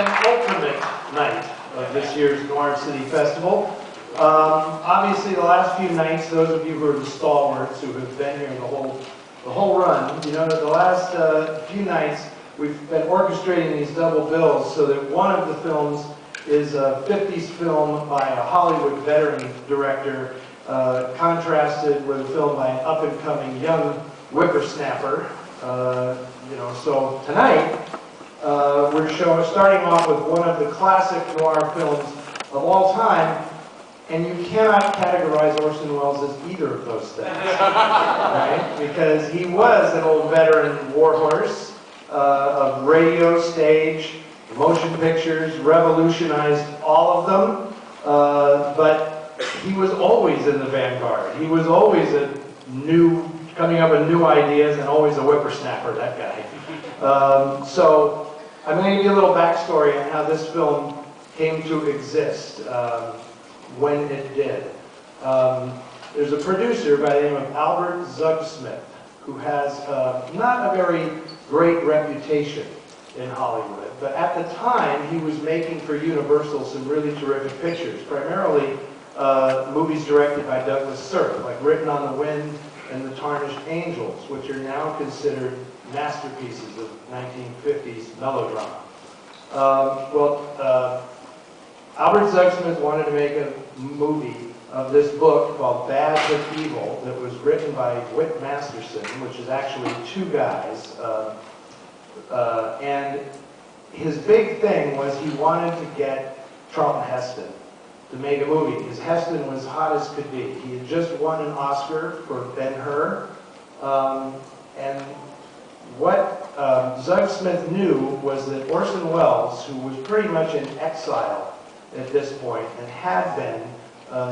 penultimate night of this year's Noir City Festival. Obviously, the last few nights, those of you who are the stalwarts who have been here the whole run, you know that the last few nights we've been orchestrating these double bills so that one of the films is a 50s film by a Hollywood veteran director, contrasted with a film by an up-and-coming young whippersnapper. So tonight we're starting off with one of the classic noir films of all time, and you cannot categorize Orson Welles as either of those things, right? Because he was an old veteran warhorse of radio, stage, motion pictures, revolutionized all of them, but he was always in the vanguard. He was always coming up with new ideas and always a whippersnapper, that guy. So I'm going to give you a little backstory on how this film came to exist when it did. There's a producer by the name of Albert Zugsmith who has not a very great reputation in Hollywood, but at the time he was making for Universal some really terrific pictures, primarily movies directed by Douglas Sirk, like Written on the Wind and The Tarnished Angels, which are now considered masterpieces of 1950s melodrama. Albert Zugsmith wanted to make a movie of this book called Badge of Evil that was written by Whit Masterson, which is actually two guys. And his big thing was he wanted to get Charlton Heston to make a movie, because Heston was hot as could be. He had just won an Oscar for Ben-Hur, and what Zugsmith knew was that Orson Welles, who was pretty much in exile at this point, and had been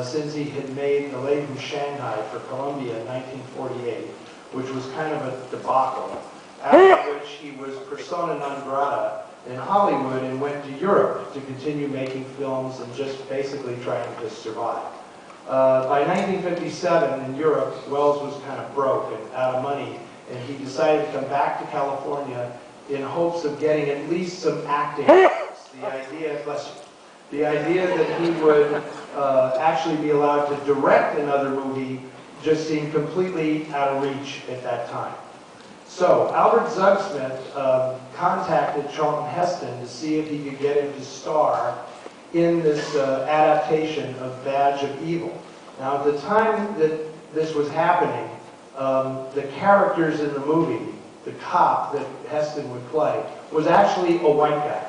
since he had made The Lady from Shanghai for Columbia in 1948, which was kind of a debacle, after which he was persona non grata in Hollywood and went to Europe to continue making films and just basically trying to survive. By 1957 in Europe, Welles was kind of broke and out of money, and he decided to come back to California in hopes of getting at least some acting parts. The idea that he would actually be allowed to direct another movie just seemed completely out of reach at that time. So Albert Zugsmith contacted Charlton Heston to see if he could get him to star in this adaptation of Badge of Evil. Now, at the time that this was happening, the characters in the movie, the cop that Heston would play, was actually a white guy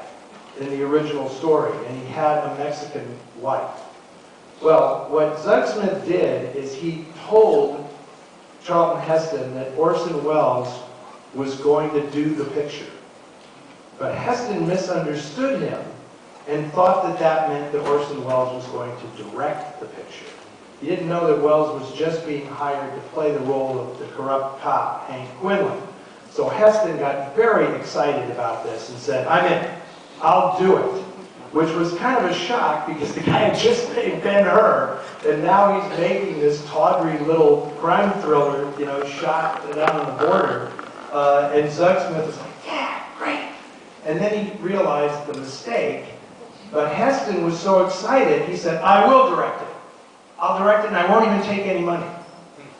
in the original story, and he had a Mexican wife. Well, what Zugsmith did is he told Charlton Heston that Orson Welles was going to do the picture. But Heston misunderstood him and thought that that meant that Orson Welles was going to direct the picture. He didn't know that Welles was just being hired to play the role of the corrupt cop, Hank Quinlan. So Heston got very excited about this and said, "I'm in. I'll do it," which was kind of a shock because the guy had just made Ben-Hur, and now he's making this tawdry little crime thriller, you know, shot down on the border. And Zugsmith was like, "Yeah, great." And then he realized the mistake, but Heston was so excited, he said, "I will direct it. I'll direct it and I won't even take any money."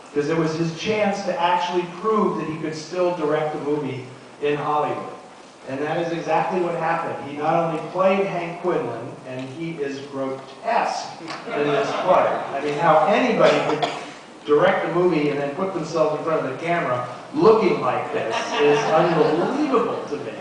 Because it was his chance to actually prove that he could still direct a movie in Hollywood. And that is exactly what happened. He not only played Hank Quinlan, and he is grotesque in this part. I mean, how anybody could direct a movie and then put themselves in front of the camera looking like this is unbelievable to me.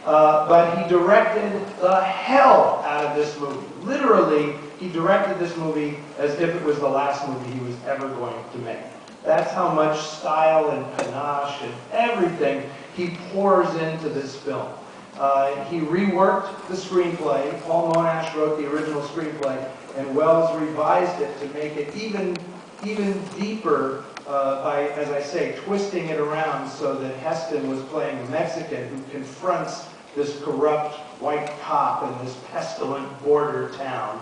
But he directed the hell out of this movie. Literally, he directed this movie as if it was the last movie he was ever going to make. That's how much style and panache and everything he pours into this film. He reworked the screenplay. Paul Monash wrote the original screenplay, and Welles revised it to make it even deeper by, as I say, twisting it around so that Heston was playing a Mexican who confronts this corrupt white cop in this pestilent border town.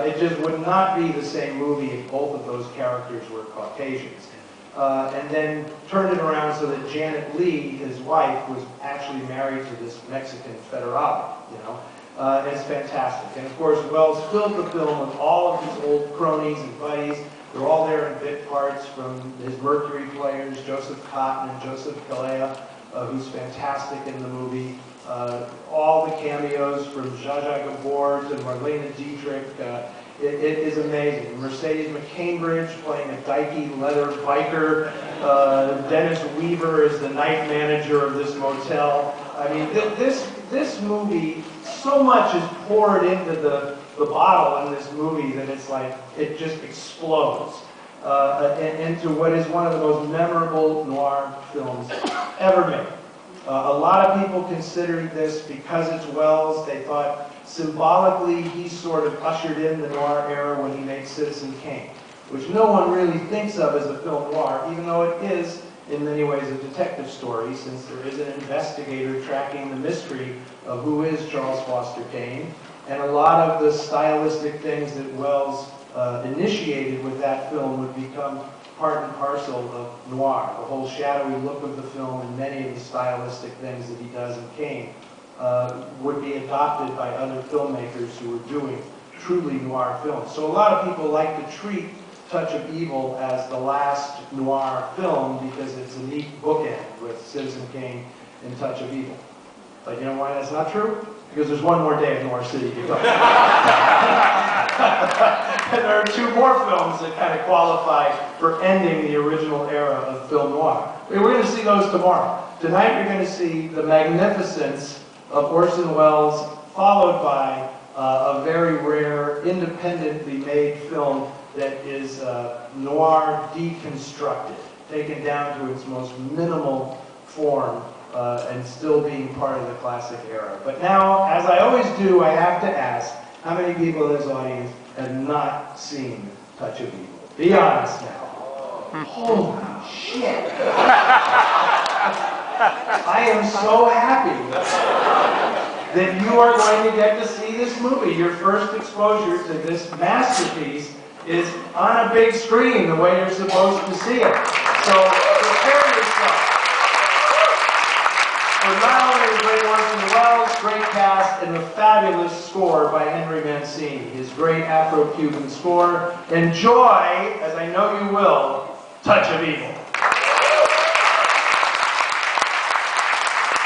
It just would not be the same movie if both of those characters were Caucasians. And then turned it around so that Janet Leigh, his wife, was actually married to this Mexican federale, you know. It's fantastic. And of course, Wells filled the film with all of his old cronies and buddies. They're all there in bit parts, from his Mercury players, Joseph Cotton and Joseph Calleja, who's fantastic in the movie. All the cameos from Zsa Zsa Gabor to Marlene Dietrich. It is amazing. Mercedes McCambridge playing a dykey leather biker. Dennis Weaver is the night manager of this motel. I mean, this movie, so much is poured into the bottle in this movie that it's like, it just explodes into what is one of the most memorable noir films ever made. A lot of people considered this, because it's Wells, they thought symbolically he sort of ushered in the noir era when he made Citizen Kane, which no one really thinks of as a film noir, even though it is in many ways a detective story, since there is an investigator tracking the mystery of who is Charles Foster Kane. And a lot of the stylistic things that Wells initiated with that film would become part and parcel of noir. The whole shadowy look of the film and many of the stylistic things that he does in Kane would be adopted by other filmmakers who were doing truly noir films. So a lot of people like to treat Touch of Evil as the last noir film because it's a neat bookend with Citizen Kane and Touch of Evil. But you know why that's not true? Because there's one more day of Noir City to go. And there are two more films that kind of qualify for ending the original era of film noir. We're going to see those tomorrow. Tonight you're going to see the magnificence of Orson Welles, followed by a very rare, independently made film that is noir deconstructed, taken down to its most minimal form, and still being part of the classic era. But now, as I always do, I have to ask, how many people in this audience have not seen Touch of Evil? Be honest now. Holy shit. I am so happy that you are going to get to see this movie. Your first exposure to this masterpiece is on a big screen, the way you're supposed to see it. So prepare yourself for not only the great Orson Welles, great cast, and the fabulous score by Henry Mancini, his great Afro-Cuban score. Enjoy, as I know you will, Touch of Evil.